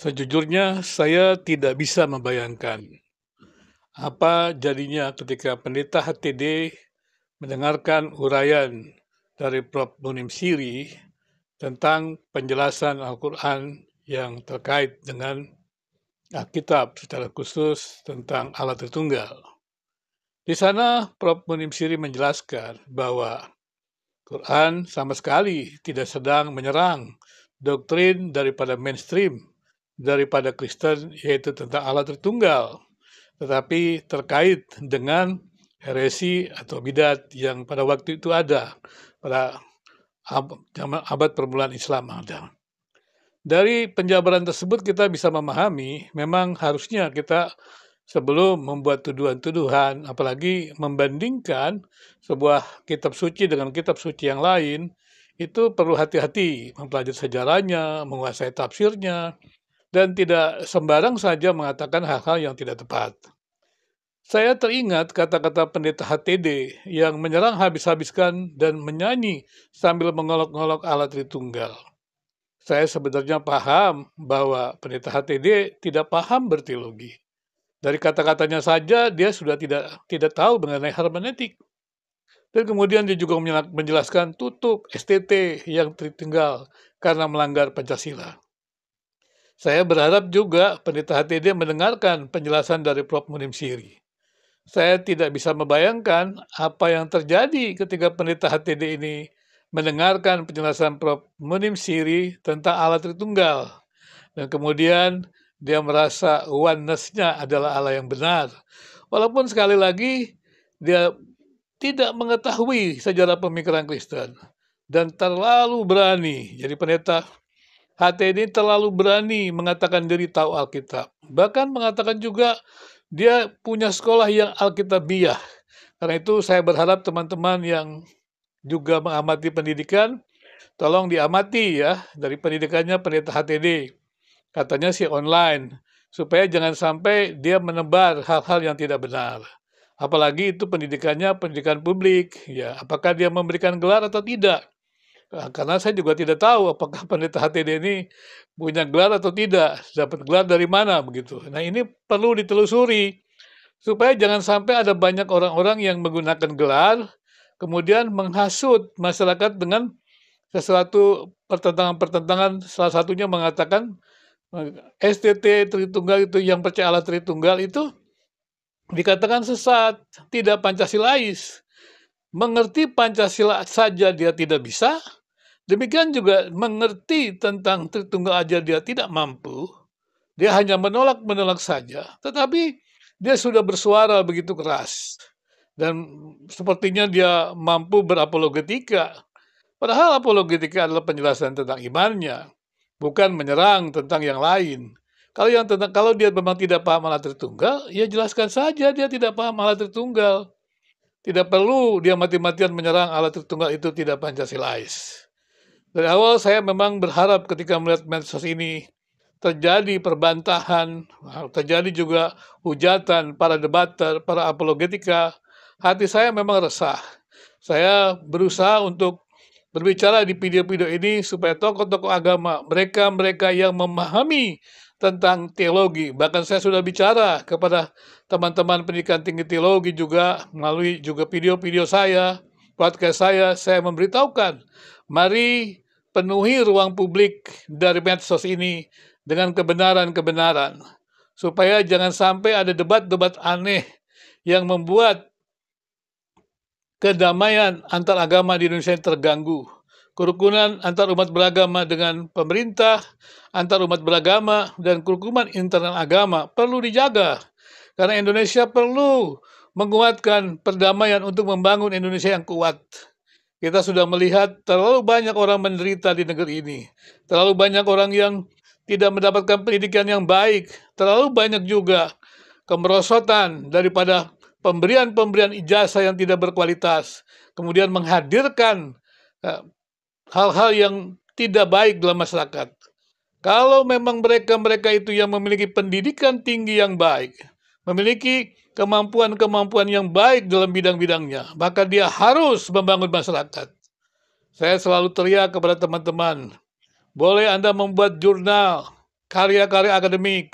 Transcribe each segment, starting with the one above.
Sejujurnya saya tidak bisa membayangkan apa jadinya ketika Pendeta HTD mendengarkan uraian dari Prof. Munim Siri tentang penjelasan Al-Quran yang terkait dengan Alkitab secara khusus tentang Allah Tritunggal. Di sana Prof. Munim Siri menjelaskan bahwa Quran sama sekali tidak sedang menyerang doktrin daripada mainstream daripada Kristen, yaitu tentang Allah Tritunggal, tetapi terkait dengan heresi atau bidat yang pada waktu itu ada pada zaman abad permulaan Islam ada. Dari penjabaran tersebut kita bisa memahami memang harusnya kita sebelum membuat tuduhan-tuduhan, apalagi membandingkan sebuah kitab suci dengan kitab suci yang lain, itu perlu hati-hati mempelajari sejarahnya, menguasai tafsirnya, dan tidak sembarang saja mengatakan hal-hal yang tidak tepat. Saya teringat kata-kata Pendeta HTD yang menyerang habis-habiskan dan menyanyi sambil mengolok-ngolok Allah Tritunggal. Saya sebenarnya paham bahwa Pendeta HTD tidak paham berteologi. Dari kata-katanya saja dia sudah tidak tahu mengenai hermeneutik. Dan kemudian dia juga menjelaskan tutup STT yang Tritunggal karena melanggar Pancasila. Saya berharap juga Pendeta HTD mendengarkan penjelasan dari Prof. Munim Siri. Saya tidak bisa membayangkan apa yang terjadi ketika Pendeta HTD ini mendengarkan penjelasan Prof. Munim Siri tentang Allah Tritunggal. Dan kemudian dia merasa oneness-nya adalah Allah yang benar. Walaupun sekali lagi dia tidak mengetahui sejarah pemikiran Kristen dan terlalu berani. Jadi Pendeta HTD terlalu berani mengatakan diri tahu Alkitab. Bahkan mengatakan juga dia punya sekolah yang Alkitabiah. Karena itu saya berharap teman-teman yang juga mengamati pendidikan, tolong diamati ya dari pendidikannya Pendeta HTD. Katanya sih online, supaya jangan sampai dia menebar hal-hal yang tidak benar. Apalagi itu pendidikannya pendidikan publik, ya apakah dia memberikan gelar atau tidak. Karena saya juga tidak tahu apakah Pendeta HTD ini punya gelar atau tidak, dapat gelar dari mana begitu. Nah ini perlu ditelusuri supaya jangan sampai ada banyak orang-orang yang menggunakan gelar kemudian menghasut masyarakat dengan sesuatu pertentangan-pertentangan, salah satunya mengatakan STT Tritunggal itu yang percaya Allah Tritunggal itu dikatakan sesat, tidak Pancasilais. Mengerti Pancasila saja dia tidak bisa, demikian juga mengerti tentang Tritunggal aja dia tidak mampu. Dia hanya menolak saja. Tetapi dia sudah bersuara begitu keras. Dan sepertinya dia mampu berapologetika. Padahal apologetika adalah penjelasan tentang imannya, bukan menyerang tentang yang lain. Kalau dia memang tidak paham Allah Tritunggal, ya jelaskan saja dia tidak paham Allah Tritunggal. Tidak perlu dia mati-matian menyerang Allah Tritunggal itu tidak Pancasilais. Dari awal saya memang berharap ketika melihat medsos ini terjadi perbantahan, terjadi juga hujatan para debater, para apologetika. Hati saya memang resah. Saya berusaha untuk berbicara di video-video ini supaya tokoh-tokoh agama, mereka-mereka yang memahami tentang teologi, bahkan saya sudah bicara kepada teman-teman pendidikan tinggi teologi juga melalui juga video-video saya, podcast saya memberitahukan, mari penuhi ruang publik dari medsos ini dengan kebenaran-kebenaran, supaya jangan sampai ada debat-debat aneh yang membuat kedamaian antar agama di Indonesia terganggu. Kerukunan antar umat beragama dengan pemerintah, antar umat beragama, dan kerukunan internal agama perlu dijaga. Karena Indonesia perlu menguatkan perdamaian untuk membangun Indonesia yang kuat. Kita sudah melihat terlalu banyak orang menderita di negeri ini. Terlalu banyak orang yang tidak mendapatkan pendidikan yang baik. Terlalu banyak juga kemerosotan daripada pemberian ijazah yang tidak berkualitas. Kemudian menghadirkan hal-hal yang tidak baik dalam masyarakat. Kalau memang mereka itu yang memiliki pendidikan tinggi yang baik, memiliki kemampuan-kemampuan yang baik dalam bidang-bidangnya, maka dia harus membangun masyarakat. Saya selalu teriak kepada teman-teman, boleh Anda membuat jurnal, karya-karya akademik.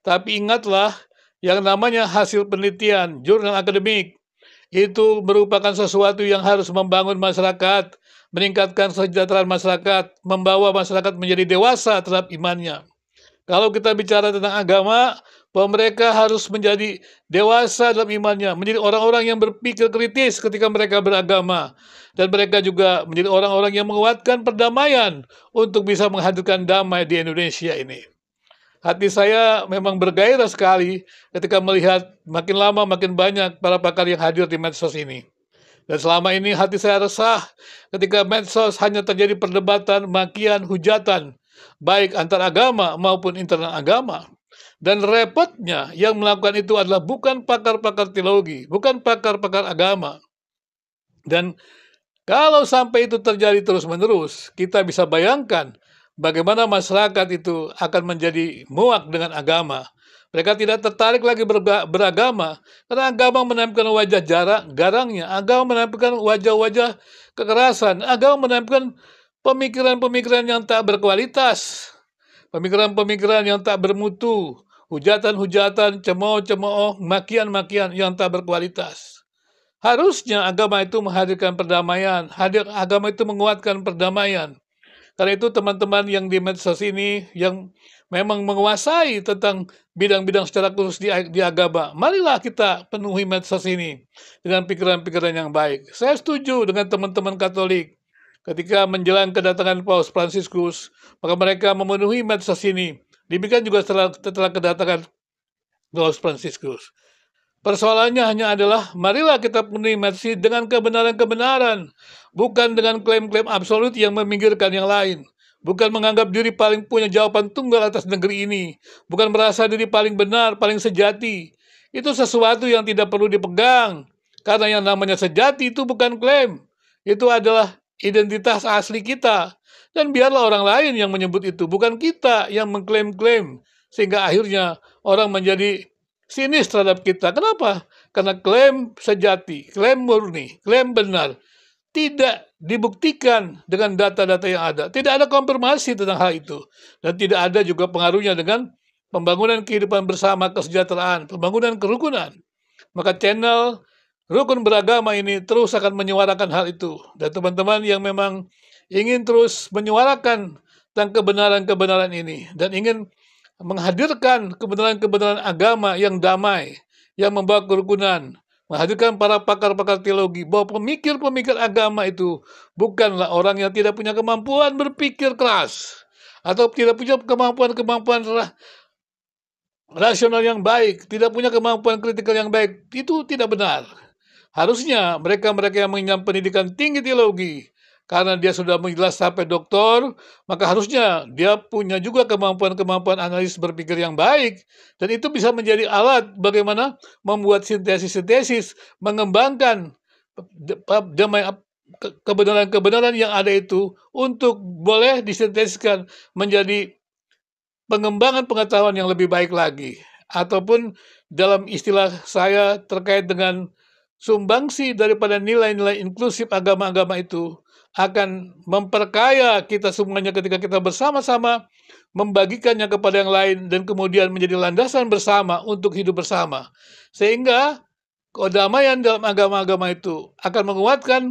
Tapi ingatlah, yang namanya hasil penelitian, jurnal akademik, itu merupakan sesuatu yang harus membangun masyarakat, meningkatkan kesejahteraan masyarakat, membawa masyarakat menjadi dewasa terhadap imannya. Kalau kita bicara tentang agama, bahwa mereka harus menjadi dewasa dalam imannya, menjadi orang-orang yang berpikir kritis ketika mereka beragama, dan mereka juga menjadi orang-orang yang menguatkan perdamaian untuk bisa menghadirkan damai di Indonesia ini. Hati saya memang bergairah sekali ketika melihat makin lama makin banyak para pakar yang hadir di medsos ini. Dan selama ini hati saya resah ketika medsos hanya terjadi perdebatan, makian, hujatan, baik antar agama maupun internal agama. Dan repotnya yang melakukan itu adalah bukan pakar-pakar teologi, bukan pakar-pakar agama. Dan kalau sampai itu terjadi terus-menerus, kita bisa bayangkan bagaimana masyarakat itu akan menjadi muak dengan agama. Mereka tidak tertarik lagi beragama, karena agama menampilkan wajah garangnya, agama menampilkan wajah-wajah kekerasan, agama menampilkan pemikiran-pemikiran yang tak berkualitas, pemikiran-pemikiran yang tak bermutu, hujatan-hujatan, cemooh-cemooh, makian-makian yang tak berkualitas. Harusnya agama itu menghadirkan perdamaian, agama itu menguatkan perdamaian. Karena itu teman-teman yang di medsos ini yang memang menguasai tentang bidang-bidang secara khusus di agama, marilah kita penuhi medsos ini dengan pikiran-pikiran yang baik. Saya setuju dengan teman-teman Katolik. Ketika menjelang kedatangan Paus Fransiskus, maka mereka memenuhi medsos ini. Demikian juga setelah kedatangan Paus Fransiskus. Persoalannya hanya adalah, marilah kita penuhi medsos dengan kebenaran-kebenaran, bukan dengan klaim-klaim absolut yang meminggirkan yang lain. Bukan menganggap diri paling punya jawaban tunggal atas negeri ini. Bukan merasa diri paling benar, paling sejati. Itu sesuatu yang tidak perlu dipegang. Karena yang namanya sejati itu bukan klaim. Itu adalah identitas asli kita. Dan biarlah orang lain yang menyebut itu, bukan kita yang mengklaim-klaim. Sehingga akhirnya orang menjadi sinis terhadap kita. Kenapa? Karena klaim sejati, klaim murni, klaim benar tidak dibuktikan dengan data-data yang ada. Tidak ada konfirmasi tentang hal itu. Dan tidak ada juga pengaruhnya dengan pembangunan kehidupan bersama, kesejahteraan, pembangunan kerukunan. Maka channel Rukun Beragama ini terus akan menyuarakan hal itu. Dan teman-teman yang memang ingin terus menyuarakan tentang kebenaran-kebenaran ini dan ingin menghadirkan kebenaran-kebenaran agama yang damai, yang membawa kerukunan, menghadirkan para pakar-pakar teologi, bahwa pemikir-pemikir agama itu bukanlah orang yang tidak punya kemampuan berpikir keras, atau tidak punya kemampuan-kemampuan rasional yang baik, tidak punya kemampuan kritikal yang baik. Itu tidak benar. Harusnya mereka-mereka yang mengenyam pendidikan tinggi teologi, karena dia sudah menjelas sampai doktor, maka harusnya dia punya juga kemampuan-kemampuan analis berpikir yang baik. Dan itu bisa menjadi alat bagaimana membuat sintesis-sintesis, mengembangkan kebenaran-kebenaran yang ada itu untuk boleh disintesiskan menjadi pengembangan pengetahuan yang lebih baik lagi. Ataupun dalam istilah saya terkait dengan sumbangsi daripada nilai-nilai inklusif agama-agama itu akan memperkaya kita semuanya ketika kita bersama-sama membagikannya kepada yang lain dan kemudian menjadi landasan bersama untuk hidup bersama. Sehingga kedamaian dalam agama-agama itu akan menguatkan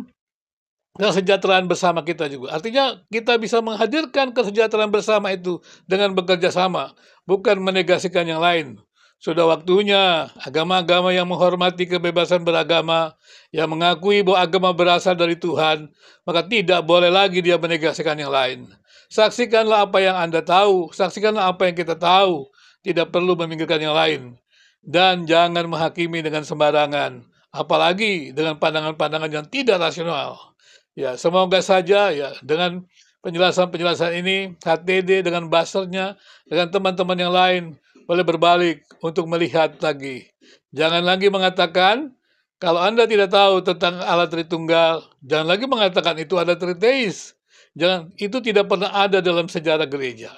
kesejahteraan bersama kita juga. Artinya kita bisa menghadirkan kesejahteraan bersama itu dengan bekerja sama, bukan menegasikan yang lain. Sudah waktunya agama-agama yang menghormati kebebasan beragama, yang mengakui bahwa agama berasal dari Tuhan, maka tidak boleh lagi dia menegasikan yang lain. Saksikanlah apa yang Anda tahu, saksikanlah apa yang kita tahu, tidak perlu memikirkan yang lain. Dan jangan menghakimi dengan sembarangan, apalagi dengan pandangan-pandangan yang tidak rasional. Ya, semoga saja ya dengan penjelasan-penjelasan ini, HTD dengan basernya, dengan teman-teman yang lain, boleh berbalik untuk melihat lagi. Jangan lagi mengatakan, kalau Anda tidak tahu tentang Allah Tritunggal, jangan lagi mengatakan itu ada triteis. Jangan, itu tidak pernah ada dalam sejarah gereja.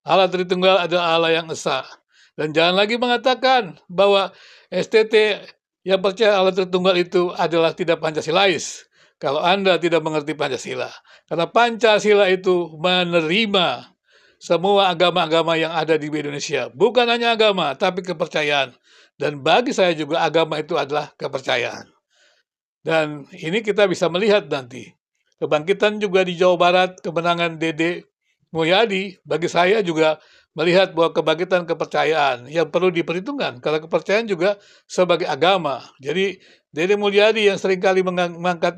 Allah Tritunggal adalah Allah yang esa. Dan jangan lagi mengatakan bahwa STT yang percaya Allah Tritunggal itu adalah tidak Pancasilais. Kalau Anda tidak mengerti Pancasila. Karena Pancasila itu menerima semua agama-agama yang ada di Indonesia. Bukan hanya agama, tapi kepercayaan. Dan bagi saya juga agama itu adalah kepercayaan. Dan ini kita bisa melihat nanti. Kebangkitan juga di Jawa Barat, kemenangan Dede Mulyadi, bagi saya juga melihat bahwa kebangkitan kepercayaan yang perlu diperhitungkan. Karena kepercayaan juga sebagai agama. Jadi Dede Mulyadi yang seringkali mengangkat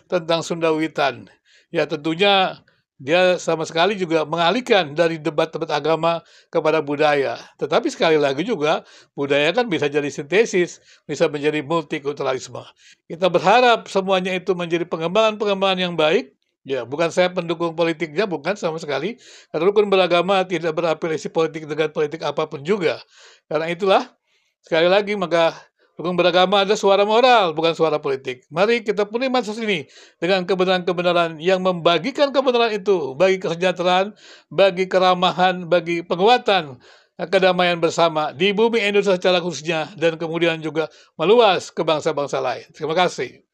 tentang Sunda Wiwitan. Ya tentunya dia sama sekali juga mengalihkan dari debat-debat agama kepada budaya. Tetapi sekali lagi juga budaya kan bisa jadi sintesis, bisa menjadi multikulturalisme. Kita berharap semuanya itu menjadi pengembangan-pengembangan yang baik. Ya, bukan saya pendukung politiknya, bukan sama sekali. Karena rukun beragama tidak berafiliasi politik dengan politik apapun juga. Karena itulah, sekali lagi maka rukun beragama adalah suara moral, bukan suara politik. Mari kita penuhi masa ini dengan kebenaran-kebenaran yang membagikan kebenaran itu bagi kesejahteraan, bagi keramahan, bagi penguatan kedamaian bersama di bumi Indonesia secara khususnya dan kemudian juga meluas ke bangsa-bangsa lain. Terima kasih.